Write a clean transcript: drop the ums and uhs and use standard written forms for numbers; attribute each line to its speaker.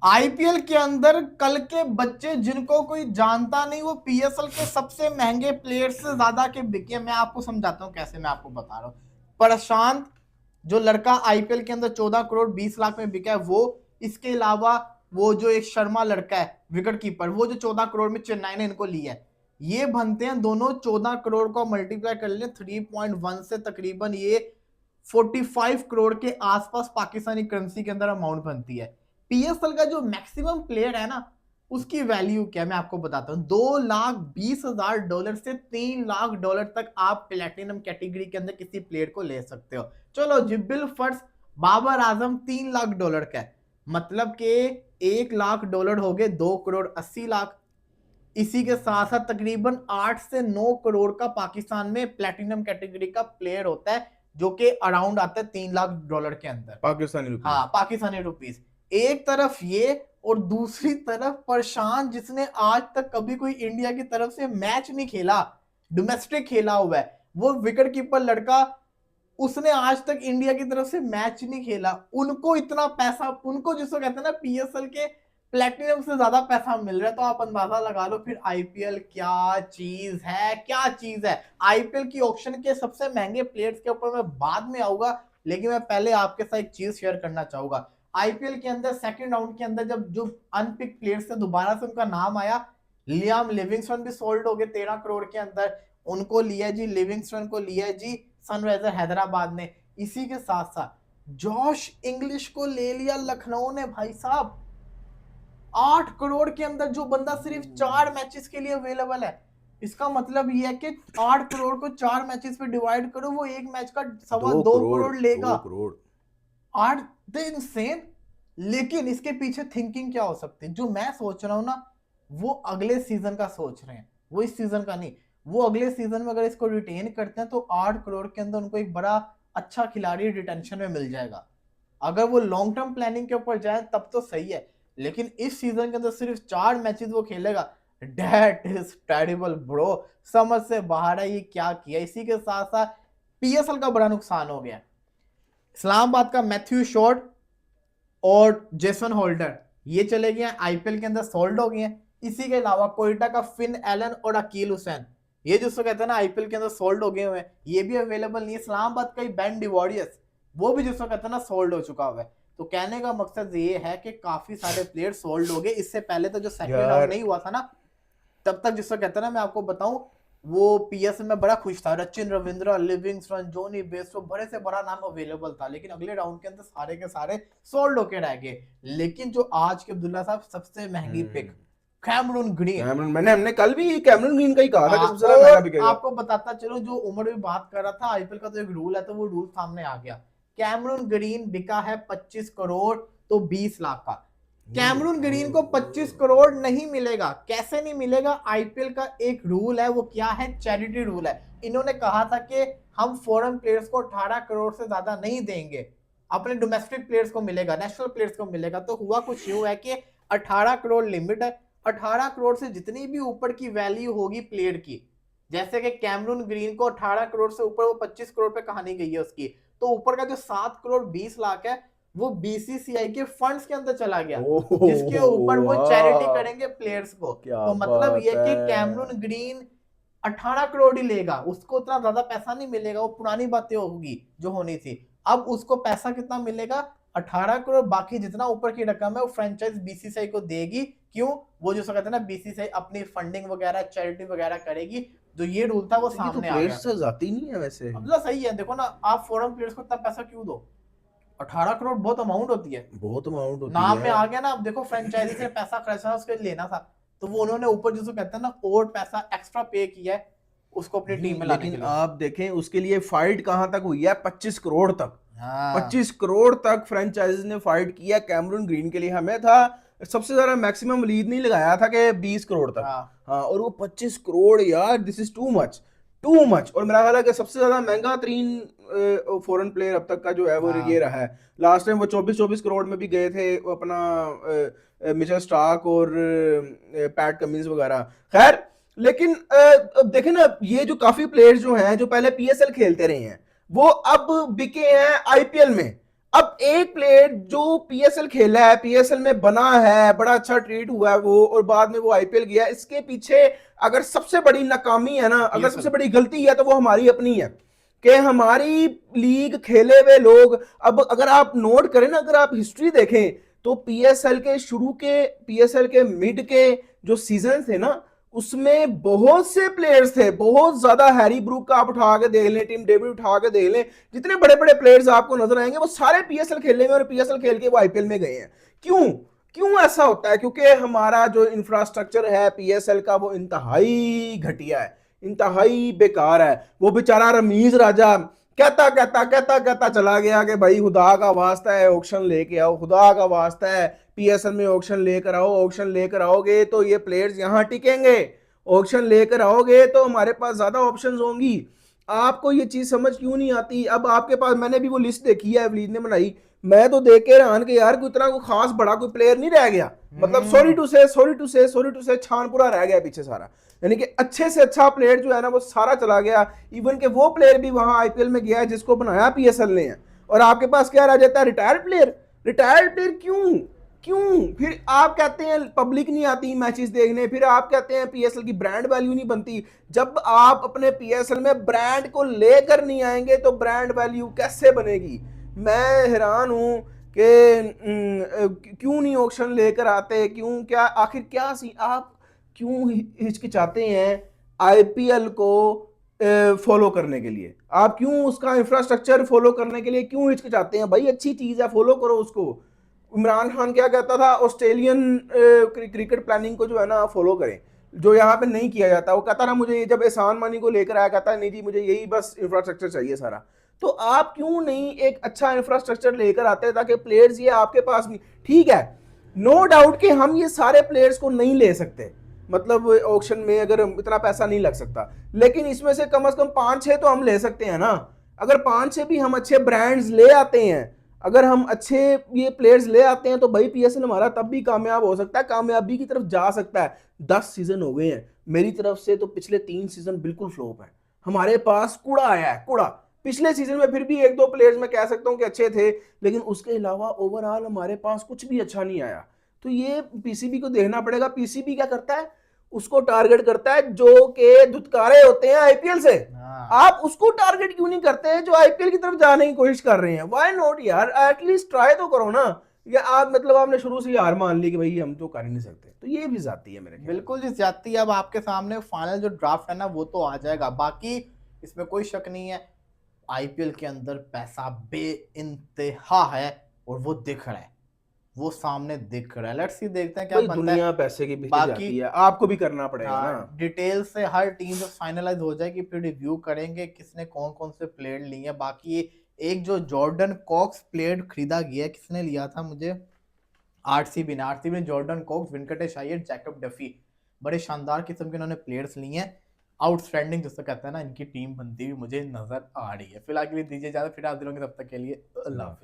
Speaker 1: IPL के अंदर कल के बच्चे जिनको कोई जानता नहीं, वो पीएसएल के सबसे महंगे प्लेयर्स से ज्यादा के बिके। मैं आपको समझाता हूँ कैसे, मैं आपको बता रहा हूँ। प्रशांत जो लड़का आईपीएल के अंदर 14 करोड़ 20 लाख में बिका है वो, इसके अलावा वो जो एक शर्मा लड़का है विकेट कीपर, वो जो 14 करोड़ में चेन्नई ने इनको लिया है, ये बनते हैं दोनों 14 करोड़ को मल्टीप्लाई कर लें 3.1 से, तकरीबन ये 45 करोड़ के आसपास पाकिस्तानी करेंसी के अंदर अमाउंट बनती है। पीएसएल का जो मैक्सिमम प्लेयर है ना, उसकी वैल्यू क्या मैं आपको बताता हूँ। $2,20,000 से $3 लाख तक आप प्लेटिनम कैटेगरी के अंदर किसी प्लेयर को ले सकते हो। चलो जिबिल फर्ज बाबर आजम $3 लाख का है, मतलब के $1 लाख हो गए 2 करोड़ 80 लाख। इसी के साथ साथ तकरीबन 8 से 9 करोड़ का पाकिस्तान में प्लेटिनम कैटेगरी का प्लेयर होता है, जो कि अराउंड आता है $3 लाख के अंदर,
Speaker 2: पाकिस्तानी रुपीस।
Speaker 1: हाँ पाकिस्तानी रुपीस। एक तरफ ये, और दूसरी तरफ प्रशांत जिसने आज तक कभी कोई इंडिया की तरफ से मैच नहीं खेला, डोमेस्टिक खेला हुआ है, वो विकेट कीपर लड़का, उसने आज तक इंडिया की तरफ से मैच नहीं खेला, उनको इतना पैसा, उनको जिसको कहते हैं ना पीएसएल के प्लेटिनम से ज्यादा पैसा मिल रहा है। तो आप अंदाजा लगा लो फिर आईपीएल क्या चीज है, क्या चीज है। आईपीएल की ऑक्शन के सबसे महंगे प्लेयर्स के ऊपर मैं बाद में आऊंगा, लेकिन मैं पहले आपके साथ एक चीज शेयर करना चाहूंगा। आईपीएल के अंदर सेकंड राउंड के अंदर जब जो अनपिक प्लेयर्स थे दोबारा से उनका नाम आया, लियाम लिविंगस्टन भी सोल्ड हो गए 13 करोड़ के अंदर, उनको लिया जी, लिविंगस्टन को लिया जी सनराइजर हैदराबाद ने। इसी के साथ साथ जॉश इंग्लिश को ले लिया लखनऊ ने भाई साहब, 8 करोड़ के अंदर, जो बंदा सिर्फ 4 मैचेस के लिए अवेलेबल है। इसका मतलब ये है कि 8 करोड़ को 4 मैचेस पे डिवाइड करो, वो एक मैच का 2.25 करोड़ लेगा।
Speaker 2: 2 करोड़।
Speaker 1: Are they insane. लेकिन इसके पीछे थिंकिंग क्या हो सकती है, जो मैं सोच रहा हूं ना, वो अगले सीजन का सोच रहे हैं, वो इस सीजन का नहीं। वो अगले सीजन में अगर इसको रिटेन करते हैं तो 8 करोड़ के अंदर उनको एक बड़ा अच्छा खिलाड़ी रिटेंशन में मिल जाएगा। अगर वो लॉन्ग टर्म प्लानिंग के ऊपर जाए तब तो सही है, लेकिन इस सीजन के अंदर सिर्फ 4 मैचेस वो खेलेगा, डेट इज टेरिबल ब्रो। समझ से बाहर है ये क्या किया। इसी के साथ साथ पीएसएल का बड़ा नुकसान हो गया। इस्लामाबाद का मैथ्यू शॉर्ट और जेसन होल्डर ये चले गए हैं, आईपीएल के अंदर सोल्ड हो गए हैं। इसी के अलावा कोयटा का फिन एलन और अकील हुसैन, ये जो कहते हैं ना आईपीएल के अंदर सोल्ड हो गए हुए हैं, ये भी अवेलेबल नहीं है। इस्लामाबाद का ही बेन डिवॉरियस, वो भी जिसको कहते हैं ना सोल्ड हो चुका हुआ है। तो कहने का मकसद ये है कि काफी सारे प्लेयर सोल्ड हो गए। इससे पहले तो जो सेकंड राउंड नहीं हुआ था ना, तब तक जिसको कहते हैं ना, मैं आपको बताऊं, वो पीएसएल में बड़ा खुश था। सचिन रविंद्र, लिविंगस्टन, जोनी बेस्टो, बड़े से बड़ा नाम अवेलेबल था, लेकिन अगले राउंड के अंदर सारे के सारे सोल्ड होके रह गए। लेकिन जो आज के अब्दुल्ला साहब सबसे महंगी पिक, कैमरून ग्रीन।
Speaker 2: हमने कल भी कैमरून ग्रीन का ही कहा था कि सबसे ज्यादा महंगा बिकेगा।
Speaker 1: आपको बताता चलो, जो उमर भी बात कर रहा था, आईपीएल का तो एक रूल है, तो वो रूल सामने आ गया। कैमरून ग्रीन बिका है 25 करोड़ तो 20 लाख का। कैमरून ग्रीन को 25 करोड़ नहीं मिलेगा। कैसे नहीं मिलेगा? आईपीएल का एक रूल है, वो क्या है? चैरिटी रूल है। इन्होंने कहा था कि हम फॉरेन प्लेयर्स को 18 करोड़ से ज्यादा नहीं देंगे, अपने डोमेस्टिक प्लेयर्स को मिलेगा, नेशनल प्लेयर्स को मिलेगा। तो हुआ कुछ यूं है कि 18 करोड़ लिमिट है। 18 करोड़ से जितनी भी ऊपर की वैल्यू होगी प्लेयर की, जैसे कि कैमरून ग्रीन को 18 करोड़ से ऊपर वो 25 करोड़ पे कहानी गई है उसकी, तो ऊपर का जो 7 करोड़ 20 लाख है वो बीसीसीआई के फंड्स के अंदर चला गया, जिसके ऊपर वो चैरिटी करेंगे प्लेयर्स को। तो मतलब ये कि कैमरून ग्रीन 18 करोड़ ही लेगा, उसको उतना ज्यादा पैसा नहीं मिलेगा। वो पुरानी बातें होगी जो होनी थी। अब उसको पैसा कितना मिलेगा? 18 करोड़। बाकी जितना ऊपर की रकम है वो फ्रेंचाइज बीसीसीआई को देगी। क्यों? वो जो कहते हैं ना, बीसीसीआई अपनी फंडिंग वगैरह, चैरिटी वगैरह करेगी। जो ये रूल था वो सामने आ गया।
Speaker 2: तो जाती नहीं है वैसे।
Speaker 1: अब सही है, देखो ना, आप फॉरेन प्लेयर्स को इतना पैसा क्यों दो? 18 करोड़ बहुत अमाउंट होती है,
Speaker 2: बहुत अमाउंट होती
Speaker 1: नाम
Speaker 2: है।
Speaker 1: में आ गया ना। अब देखो, फ्रेंचाइजी से पैसा खर्चना, उसके लेना था, तो वो उन्होंने ऊपर जिसको कहते हैं ना और पैसा एक्स्ट्रा पे किया है उसको अपनी टीम में लाने के लिए।
Speaker 2: लेकिन आप देखें उसके लिए फाइट कहां तक हुई है, 25 करोड़ तक।
Speaker 1: हाँ।
Speaker 2: 25 करोड़ तक फ्रेंचाइजी ने फाइट किया कैमरून ग्रीन के लिए। हमें था सबसे ज्यादा मैक्सिमम वलीद नहीं लगाया था कि 20 करोड़ तक। हाँ, और वो 25 करोड़ यार, this is too much, too much. और मेरा ख्याल है कि सबसे ज्यादा महंगा तरीन फॉरेन प्लेयर अब तक का जो है वो ये रहा है। लास्ट टाइम वो 24 करोड़ में भी गए थे, अपना मिचेल स्टार्क और पैट कमिंस वगैरह। खैर, लेकिन अब देखें ना, ये जो काफी प्लेयर्स जो हैं जो पहले पीएसएल खेलते रहे हैं, वो अब बिके हैं आईपीएल में। अब एक प्लेयर जो पीएसएल खेला है, पीएसएल में बना है, बड़ा अच्छा ट्रीट हुआ है वो, और बाद में वो आईपीएल गया, इसके पीछे अगर सबसे बड़ी नाकामी है ना, अगर सबसे बड़ी गलती है तो वो हमारी अपनी है कि हमारी लीग खेले हुए लोग, अब अगर आप नोट करें ना, अगर आप हिस्ट्री देखें तो पीएसएल के शुरू के, पीएसएल के मिड के जो सीजन थे ना, उसमें बहुत से प्लेयर्स थे, बहुत ज्यादा, हैरी ब्रूक का आप उठा के देख लें, टीम डेविड उठा के देख लें, जितने बड़े बड़े प्लेयर्स आपको नजर आएंगे वो सारे पीएसएल खेलने में और पीएसएल खेल के वो आईपीएल में गए हैं। क्यों क्यों ऐसा होता है? क्योंकि हमारा जो इंफ्रास्ट्रक्चर है पीएसएल का वो इंतहाई घटिया है, इंतहाई बेकार है। वो बेचारा रमीज राजा कहता चला गया कि भाई खुदा का वास्ता है ऑक्शन लेके आओ, खुदा का वास्ता है पीएसएल में ऑक्शन लेकर आओ, ऑक्शन लेकर आओगे तो ये प्लेयर्स यहां टिकेंगे, ऑक्शन लेकर आओगे तो हमारे पास ज्यादा ऑप्शंस होंगी। आपको ये चीज समझ क्यों नहीं आती? अब आपके पास, मैंने भी वो लिस्ट देखी है वलीद ने बनाई, मैं तो देख के हैरान कि यार कोई इतना कोई खास बड़ा कोई प्लेयर नहीं रह गया, मतलब सॉरी टू से छानपुरा रह गया पीछे सारा, यानी कि अच्छे से अच्छा प्लेयर जो है ना वो सारा चला गया। इवन के वो प्लेयर भी वहां आईपीएल में गया है जिसको बनाया पीएसएल ने है, और आपके पास क्या रह जाता है? Retired player. रिटायर्ड प्लेयर क्यों क्यों? फिर आप कहते हैं पब्लिक नहीं आती मैचेस देखने, फिर आप कहते हैं पीएसएल की ब्रांड वैल्यू नहीं बनती। जब आप अपने पीएसएल में ब्रांड को लेकर नहीं आएंगे तो ब्रांड वैल्यू कैसे बनेगी? मैं हैरान हूं कि क्यों नहीं ऑक्शन लेकर आते, क्यों, क्या आखिर क्या सी, आप क्यों हिचकिचाते हैं आईपीएल को फॉलो करने के लिए? आप क्यों उसका इंफ्रास्ट्रक्चर फॉलो करने के लिए क्यों हिचकिचाते हैं? भाई अच्छी चीज है, फॉलो करो उसको। इमरान खान क्या कहता था? ऑस्ट्रेलियन क्रिकेट प्लानिंग को जो है ना फॉलो करें, जो यहाँ पे नहीं किया जाता। वो कहता ना, मुझे जब एहसान मानी को लेकर आया, कहता नहीं जी मुझे यही बस इंफ्रास्ट्रक्चर चाहिए सारा। तो आप क्यों नहीं एक अच्छा इंफ्रास्ट्रक्चर लेकर आते ताकि प्लेयर्स ये आपके पास भी, ठीक है नो डाउट कि हम ये सारे प्लेयर्स को नहीं ले सकते, मतलब ऑक्शन में अगर इतना पैसा नहीं लग सकता, लेकिन इसमें से कम 5-6 तो हम ले सकते हैं ना। अगर 5-6 भी हम अच्छे ब्रांड्स ले आते हैं, अगर हम अच्छे ये प्लेयर्स ले आते हैं तो भाई पीएसएल हमारा तब भी कामयाब हो सकता है, कामयाबी की तरफ जा सकता है। 10 सीजन हो गए हैं मेरी तरफ से तो पिछले 3 सीजन बिल्कुल फ्लॉप है, हमारे पास कूड़ा आया है, कूड़ा। पिछले सीजन में फिर भी 1-2 प्लेयर्स मैं कह सकता हूं कि अच्छे थे, लेकिन उसके अलावा ओवरऑल हमारे पास कुछ भी अच्छा नहीं आया। तो ये पीसीबी को देखना पड़ेगा। पीसीबी क्या करता है? उसको टारगेट करता है जो के धुतकारे होते हैं आईपीएल से। आप उसको टारगेट क्यों नहीं करते हैं जो आईपीएल की तरफ जाने की कोशिश कर रहे हैं? व्हाई नॉट यार, एटलीस्ट ट्राई तो करो ना। या आप मतलब आपने शुरू से हार मान ली कि भाई हम तो कर ही नहीं सकते, तो ये भी जाती है मेरे ख्याल।
Speaker 1: बिल्कुल जी जाती है। अब आपके सामने फाइनल जो ड्राफ्ट है ना वो तो आ जाएगा, बाकी इसमें कोई शक नहीं है आईपीएल के अंदर पैसा बेइंतहा है और वो दिख रहा है, वो सामने दिख रहा है। लेट्स सी, देखते हैं क्या बनता है।
Speaker 2: दुनिया पैसे के पीछे जाती है, आपको भी करना पड़ेगा ना।
Speaker 1: डिटेल से हर टीम जब फाइनलाइज हो जाएगी फिर रिव्यू करेंगे किसने कौन कौन से प्लेयर लिए हैं। बाकी एक जो जॉर्डन कॉक्स प्लेयर खरीदा गया है, किसने लिया था? मुझे आरसीबी ने Jordan Cox, Venkatesh Iyer, Jacob Duffy, बड़े शानदार किस्म के उन्होंने प्लेयर्स लिए हैं। आउटस्टैंडिंग जिसको कहते हैं ना, इनकी टीम बनती हुई मुझे नजर आ रही है। फिलहाल के लिए दीजिए इजाजत, फिर हाजिर होंगे, तब तक के लिए अल्लाह हाफिज़।